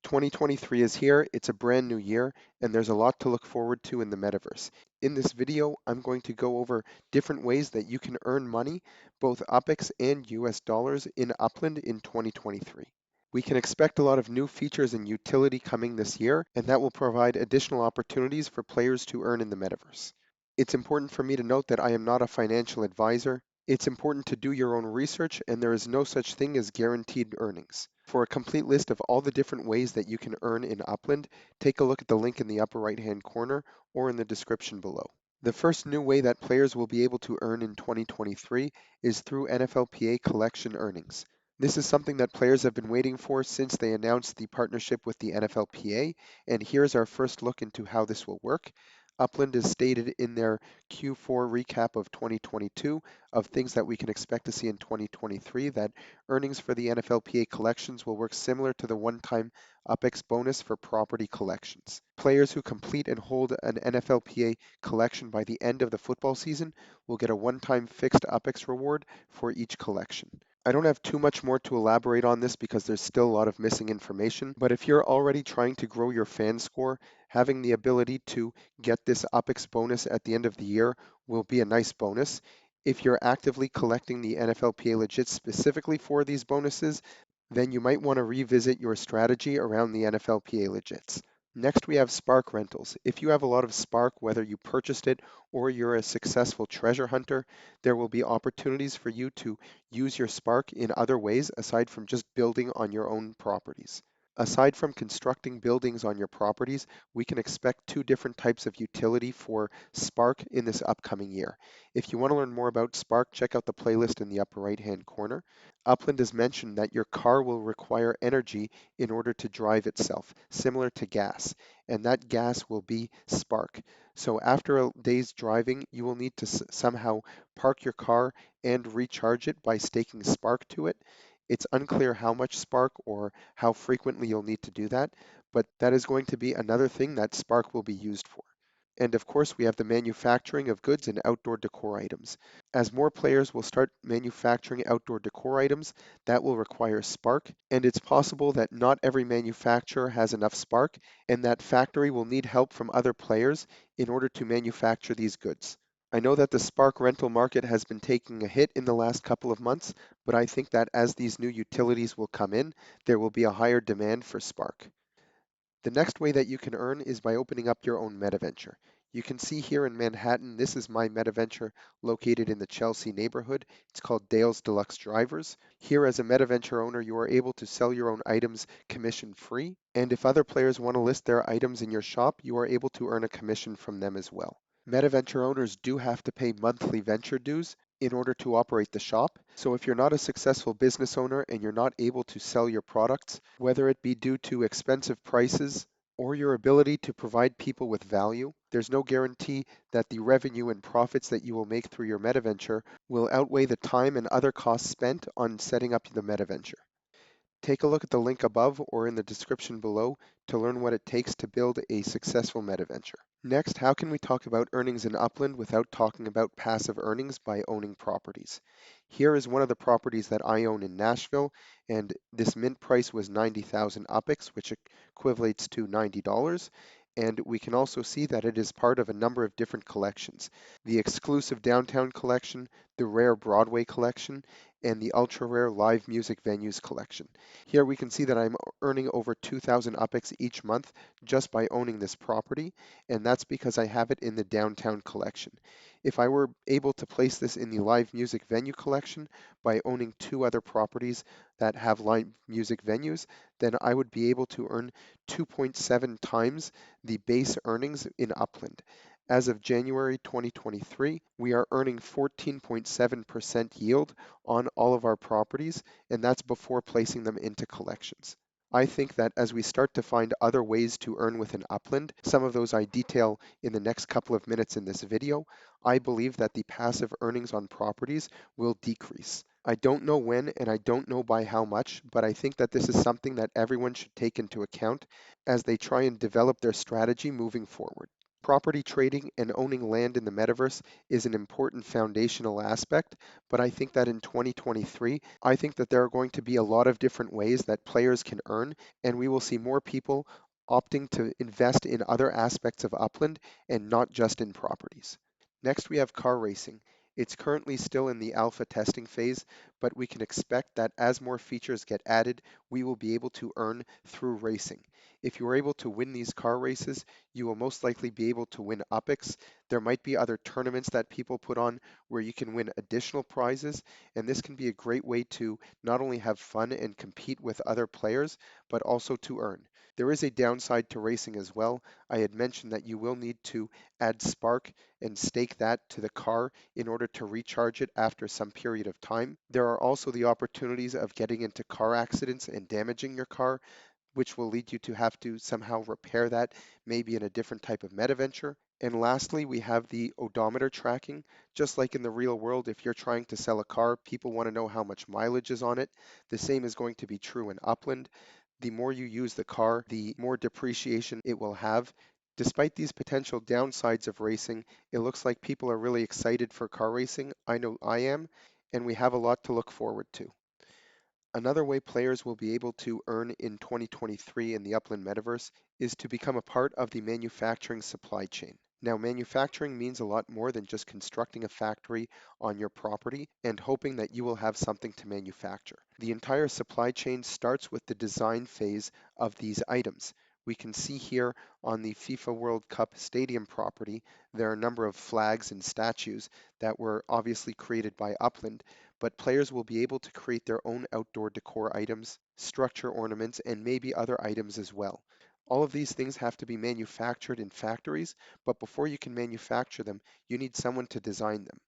2023 is here, it's a brand new year, and there's a lot to look forward to in the metaverse. In this video, I'm going to go over different ways that you can earn money, both UPX and US dollars in Upland in 2023. We can expect a lot of new features and utility coming this year, and that will provide additional opportunities for players to earn in the metaverse. It's important for me to note that I am not a financial advisor. It's important to do your own research, and there is no such thing as guaranteed earnings. For a complete list of all the different ways that you can earn in Upland, take a look at the link in the upper right-hand corner or in the description below. The first new way that players will be able to earn in 2023 is through NFLPA Collection earnings. This is something that players have been waiting for since they announced the partnership with the NFLPA, and here's our first look into how this will work. Upland is stated in their Q4 recap of 2022 of things that we can expect to see in 2023, that earnings for the NFLPA collections will work similar to the one-time UPX bonus for property collections. Players who complete and hold an NFLPA collection by the end of the football season will get a one-time fixed UPX reward for each collection. I don't have too much more to elaborate on this because there's still a lot of missing information, but if you're already trying to grow your fan score, having the ability to get this UPX bonus at the end of the year will be a nice bonus. If you're actively collecting the NFLPA legits specifically for these bonuses, then you might want to revisit your strategy around the NFLPA legits. Next, we have Spark rentals. If you have a lot of Spark, whether you purchased it or you're a successful treasure hunter, there will be opportunities for you to use your Spark in other ways aside from just building on your own properties. Aside from constructing buildings on your properties, we can expect two different types of utility for Spark in this upcoming year. If you want to learn more about Spark, check out the playlist in the upper right-hand corner. Upland has mentioned that your car will require energy in order to drive itself, similar to gas, and that gas will be Spark. So after a day's driving, you will need to somehow park your car and recharge it by staking Spark to it. It's unclear how much Spark or how frequently you'll need to do that, but that is going to be another thing that Spark will be used for. And of course, we have the manufacturing of goods and outdoor decor items. As more players will start manufacturing outdoor decor items, that will require Spark, and it's possible that not every manufacturer has enough Spark, and that factory will need help from other players in order to manufacture these goods. I know that the Spark rental market has been taking a hit in the last couple of months, but I think that as these new utilities will come in, there will be a higher demand for Spark. The next way that you can earn is by opening up your own metaventure. You can see here in Manhattan, this is my metaventure located in the Chelsea neighborhood. It's called Dale's Deluxe Drivers. Here as a metaventure owner, you are able to sell your own items commission free. And if other players want to list their items in your shop, you are able to earn a commission from them as well. Metaventure owners do have to pay monthly venture dues in order to operate the shop. So if you're not a successful business owner and you're not able to sell your products, whether it be due to expensive prices or your ability to provide people with value, there's no guarantee that the revenue and profits that you will make through your metaventure will outweigh the time and other costs spent on setting up the metaventure. Take a look at the link above or in the description below to learn what it takes to build a successful metaventure. Next, how can we talk about earnings in Upland without talking about passive earnings by owning properties? Here is one of the properties that I own in Nashville, and this mint price was 90,000 UPX, which equates to $90. And we can also see that it is part of a number of different collections. The exclusive Downtown Collection, the Rare Broadway Collection, and the Ultra Rare Live Music Venues Collection. Here we can see that I'm earning over 2,000 UPX each month just by owning this property, and that's because I have it in the Downtown Collection. If I were able to place this in the Live Music Venue Collection by owning two other properties that have live music venues, then I would be able to earn 2.7 times the base earnings in Upland. As of January 2023, we are earning 14.7% yield on all of our properties, and that's before placing them into collections. I think that as we start to find other ways to earn within Upland, some of those I detail in the next couple of minutes in this video, I believe that the passive earnings on properties will decrease. I don't know when and I don't know by how much, but I think that this is something that everyone should take into account as they try and develop their strategy moving forward. Property trading and owning land in the metaverse is an important foundational aspect, but I think that in 2023, I think that there are going to be a lot of different ways that players can earn, and we will see more people opting to invest in other aspects of Upland and not just in properties. Next, we have car racing. It's currently still in the alpha testing phase, but we can expect that as more features get added, we will be able to earn through racing. If you are able to win these car races, you will most likely be able to win UPIX. There might be other tournaments that people put on where you can win additional prizes, and this can be a great way to not only have fun and compete with other players, but also to earn. There is a downside to racing as well. I had mentioned that you will need to add spark and stake that to the car in order to recharge it after some period of time. There are also the opportunities of getting into car accidents and damaging your car, which will lead you to have to somehow repair that, maybe in a different type of metaventure. And lastly, we have the odometer tracking. Just like in the real world, if you're trying to sell a car, people want to know how much mileage is on it. The same is going to be true in Upland. The more you use the car, the more depreciation it will have. Despite these potential downsides of racing, it looks like people are really excited for car racing. I know I am, and we have a lot to look forward to. Another way players will be able to earn in 2023 in the Upland Metaverse is to become a part of the manufacturing supply chain. Now, manufacturing means a lot more than just constructing a factory on your property and hoping that you will have something to manufacture. The entire supply chain starts with the design phase of these items. We can see here on the FIFA World Cup stadium property, there are a number of flags and statues that were obviously created by Upland, but players will be able to create their own outdoor decor items, structure ornaments, and maybe other items as well. All of these things have to be manufactured in factories, but before you can manufacture them, you need someone to design them.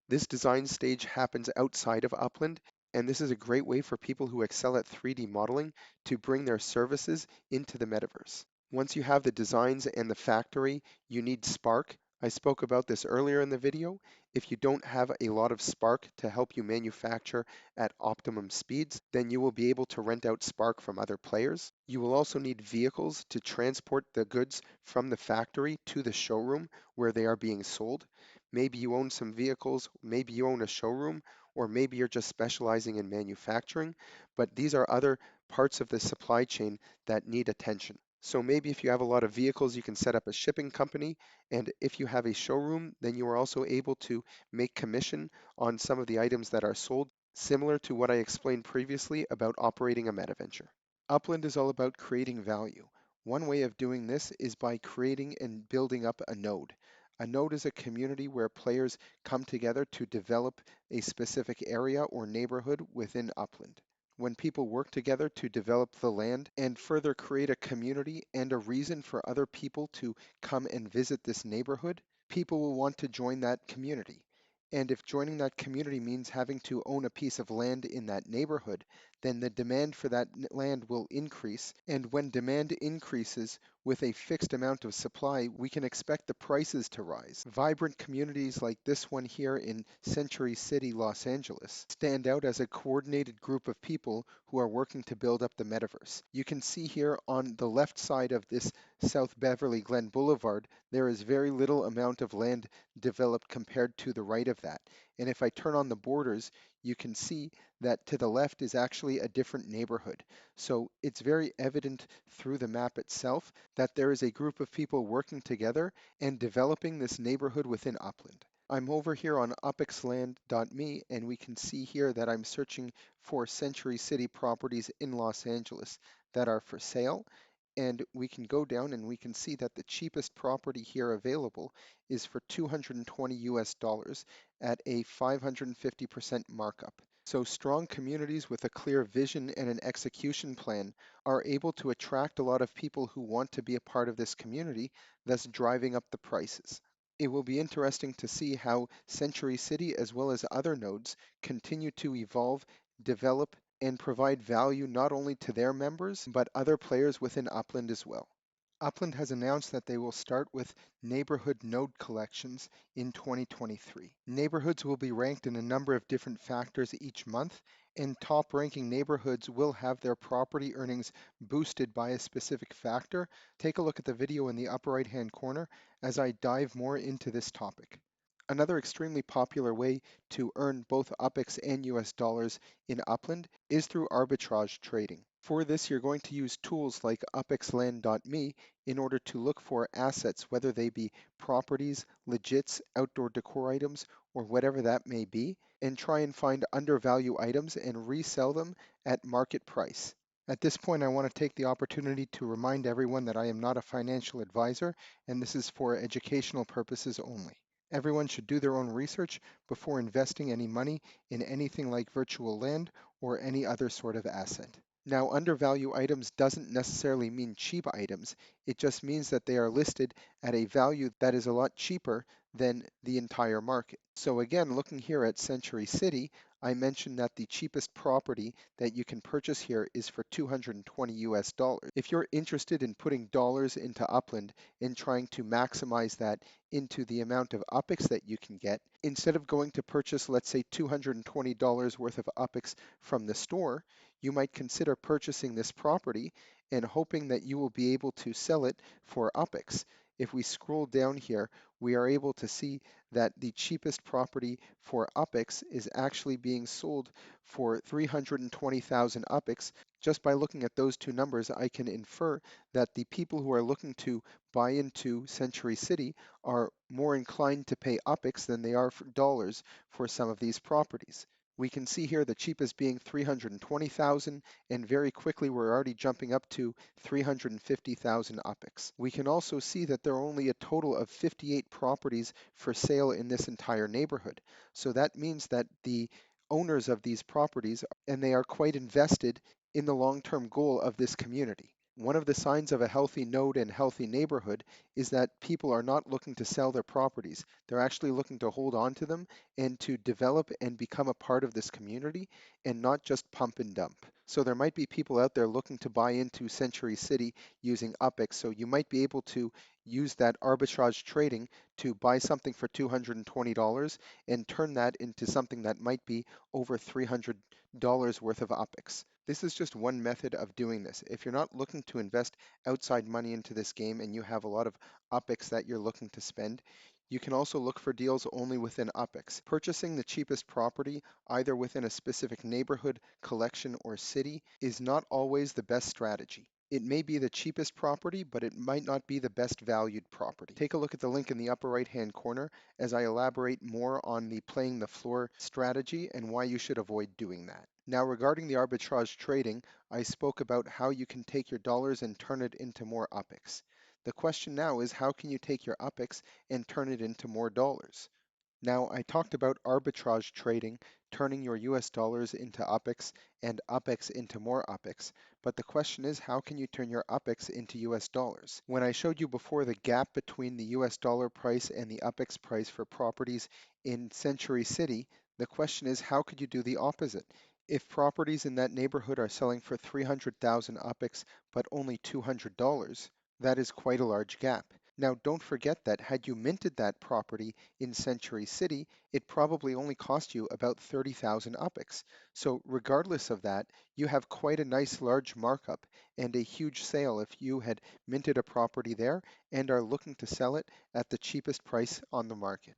This design stage happens outside of Upland, and this is a great way for people who excel at 3D modeling to bring their services into the metaverse. Once you have the designs and the factory, you need Spark. I spoke about this earlier in the video. If you don't have a lot of Spark to help you manufacture at optimum speeds, then you will be able to rent out Spark from other players. You will also need vehicles to transport the goods from the factory to the showroom where they are being sold. Maybe you own some vehicles, maybe you own a showroom, or maybe you're just specializing in manufacturing, but these are other parts of the supply chain that need attention. So maybe if you have a lot of vehicles, you can set up a shipping company, and if you have a showroom, then you are also able to make commission on some of the items that are sold, similar to what I explained previously about operating a metaventure. Upland is all about creating value. One way of doing this is by creating and building up a node. A node is a community where players come together to develop a specific area or neighborhood within Upland. When people work together to develop the land and further create a community and a reason for other people to come and visit this neighborhood, people will want to join that community. And if joining that community means having to own a piece of land in that neighborhood, then the demand for that land will increase. And when demand increases with a fixed amount of supply, we can expect the prices to rise. Vibrant communities like this one here in Century City, Los Angeles, stand out as a coordinated group of people who are working to build up the metaverse. You can see here on the left side of this South Beverly Glen Boulevard, there is very little amount of land developed compared to the right of that. And if I turn on the borders, you can see that to the left is actually a different neighborhood. So it's very evident through the map itself that there is a group of people working together and developing this neighborhood within Upland. I'm over here on upxland.me, and we can see here that I'm searching for Century City properties in Los Angeles that are for sale. And we can go down and we can see that the cheapest property here available is for 220 US dollars at a 550% markup. So strong communities with a clear vision and an execution plan are able to attract a lot of people who want to be a part of this community, thus driving up the prices. It will be interesting to see how Century City as well as other nodes continue to evolve, develop, and provide value not only to their members, but other players within Upland as well. Upland has announced that they will start with neighborhood node collections in 2023. Neighborhoods will be ranked in a number of different factors each month, And top ranking neighborhoods will have their property earnings boosted by a specific factor. Take a look at the video in the upper right hand corner as I dive more into this topic. Another extremely popular way to earn both UPX and US dollars in Upland is through arbitrage trading. For this, you're going to use tools like upxland.me in order to look for assets, whether they be properties, legits, outdoor decor items, or whatever that may be, and try and find undervalued items and resell them at market price. At this point, I want to take the opportunity to remind everyone that I am not a financial advisor, and this is for educational purposes only. Everyone should do their own research before investing any money in anything like virtual land or any other sort of asset. Now, undervalued items doesn't necessarily mean cheap items. It just means that they are listed at a value that is a lot cheaper than the entire market. So again, looking here at Century City, I mentioned that the cheapest property that you can purchase here is for 220 US dollars. If you're interested in putting dollars into Upland and trying to maximize that into the amount of UPX that you can get, instead of going to purchase, let's say, $220 worth of UPX from the store, you might consider purchasing this property and hoping that you will be able to sell it for UPX. If we scroll down here, we are able to see that the cheapest property for UPX is actually being sold for 320,000 UPX. Just by looking at those two numbers, I can infer that the people who are looking to buy into Century City are more inclined to pay UPX than they are for dollars for some of these properties. We can see here the cheapest being 320,000, and very quickly we're already jumping up to 350,000 UPX. We can also see that there are only a total of 58 properties for sale in this entire neighborhood. So that means that the owners of these properties, and they are quite invested in the long-term goal of this community. One of the signs of a healthy node and healthy neighborhood is that people are not looking to sell their properties. They're actually looking to hold on to them and to develop and become a part of this community and not just pump and dump. So there might be people out there looking to buy into Century City using UPX. So you might be able to use that arbitrage trading to buy something for $220 and turn that into something that might be over $300 worth of UPX. This is just one method of doing this. If you're not looking to invest outside money into this game and you have a lot of UPX that you're looking to spend, you can also look for deals only within UPX. Purchasing the cheapest property, either within a specific neighborhood, collection, or city, is not always the best strategy. It may be the cheapest property, but it might not be the best valued property. Take a look at the link in the upper right hand corner as I elaborate more on the playing the floor strategy and why you should avoid doing that. Now, regarding the arbitrage trading, I spoke about how you can take your dollars and turn it into more UPX. The question now is, how can you take your UPX and turn it into more dollars? Now, I talked about arbitrage trading, turning your US dollars into UPX and UPX into more UPX, but the question is, how can you turn your UPX into US dollars? When I showed you before the gap between the US dollar price and the UPX price for properties in Century City, the question is, how could you do the opposite? If properties in that neighborhood are selling for 300,000 UPX but only $200, that is quite a large gap. Now, don't forget that had you minted that property in Century City, it probably only cost you about 30,000 UPX. So regardless of that, you have quite a nice large markup and a huge sale if you had minted a property there and are looking to sell it at the cheapest price on the market.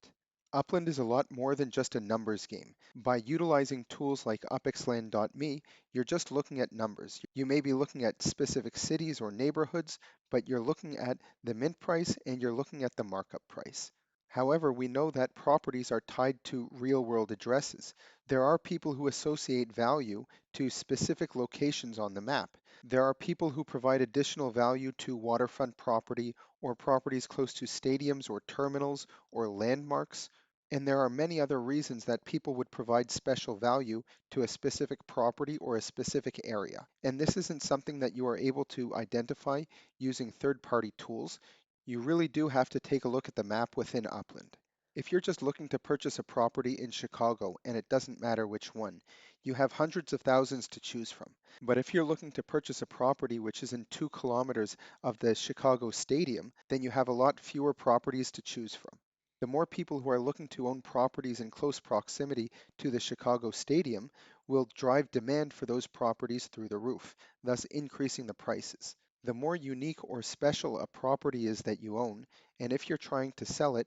Upland is a lot more than just a numbers game. By utilizing tools like upxland.me, you're just looking at numbers. You may be looking at specific cities or neighborhoods, but you're looking at the mint price and you're looking at the markup price. However, we know that properties are tied to real-world addresses. There are people who associate value to specific locations on the map. There are people who provide additional value to waterfront property or properties close to stadiums or terminals or landmarks. And there are many other reasons that people would provide special value to a specific property or a specific area. And this isn't something that you are able to identify using third-party tools. You really do have to take a look at the map within Upland. If you're just looking to purchase a property in Chicago, and it doesn't matter which one, you have hundreds of thousands to choose from. But if you're looking to purchase a property which is in 2 kilometers of the Chicago Stadium, then you have a lot fewer properties to choose from. The more people who are looking to own properties in close proximity to the Chicago Stadium will drive demand for those properties through the roof, thus increasing the prices. The more unique or special a property is that you own, and if you're trying to sell it,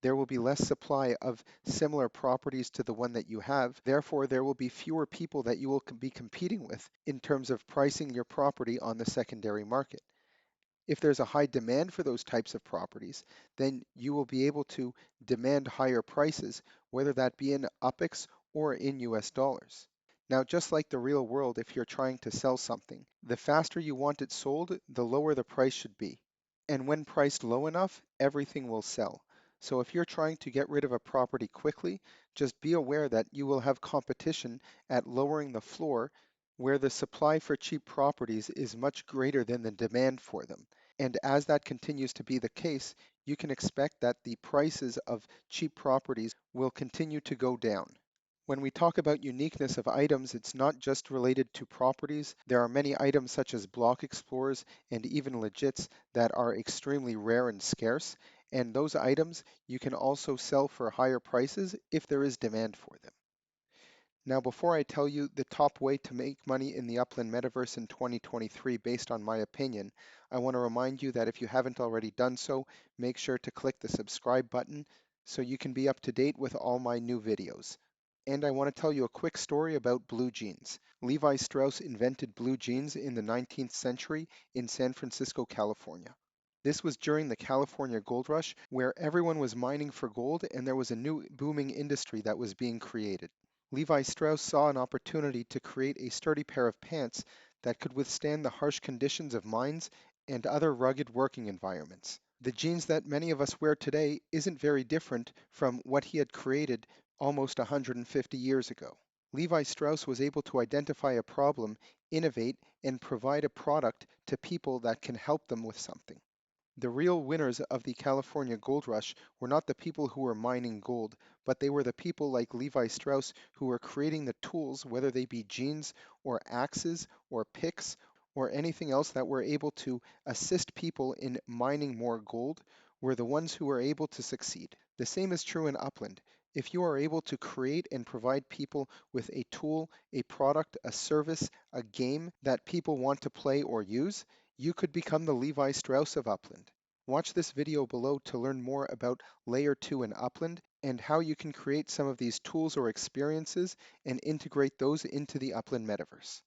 there will be less supply of similar properties to the one that you have. Therefore, there will be fewer people that you will be competing with in terms of pricing your property on the secondary market. If there's a high demand for those types of properties, then you will be able to demand higher prices, whether that be in UPIX or in US dollars. Now, just like the real world, if you're trying to sell something, the faster you want it sold, the lower the price should be. And when priced low enough, everything will sell. So if you're trying to get rid of a property quickly, just be aware that you will have competition at lowering the floor where the supply for cheap properties is much greater than the demand for them. And as that continues to be the case, you can expect that the prices of cheap properties will continue to go down. When we talk about uniqueness of items, it's not just related to properties. There are many items such as block explorers and even legits that are extremely rare and scarce, and those items you can also sell for higher prices if there is demand for them. Now, before I tell you the top way to make money in the Upland Metaverse in 2023 based on my opinion, I want to remind you that if you haven't already done so, make sure to click the subscribe button so you can be up to date with all my new videos. And I want to tell you a quick story about blue jeans. Levi Strauss invented blue jeans in the 19th century in San Francisco, California. This was during the California Gold Rush, where everyone was mining for gold and there was a new booming industry that was being created. Levi Strauss saw an opportunity to create a sturdy pair of pants that could withstand the harsh conditions of mines and other rugged working environments. The jeans that many of us wear today isn't very different from what he had created almost 150 years ago. Levi Strauss was able to identify a problem, innovate, and provide a product to people that can help them with something. The real winners of the California Gold Rush were not the people who were mining gold, but they were the people like Levi Strauss who were creating the tools, whether they be jeans or axes or picks or anything else that were able to assist people in mining more gold, were the ones who were able to succeed. The same is true in Upland. If you are able to create and provide people with a tool, a product, a service, a game that people want to play or use, you could become the Levi Strauss of Upland. Watch this video below to learn more about Layer 2 in Upland and how you can create some of these tools or experiences and integrate those into the Upland Metaverse.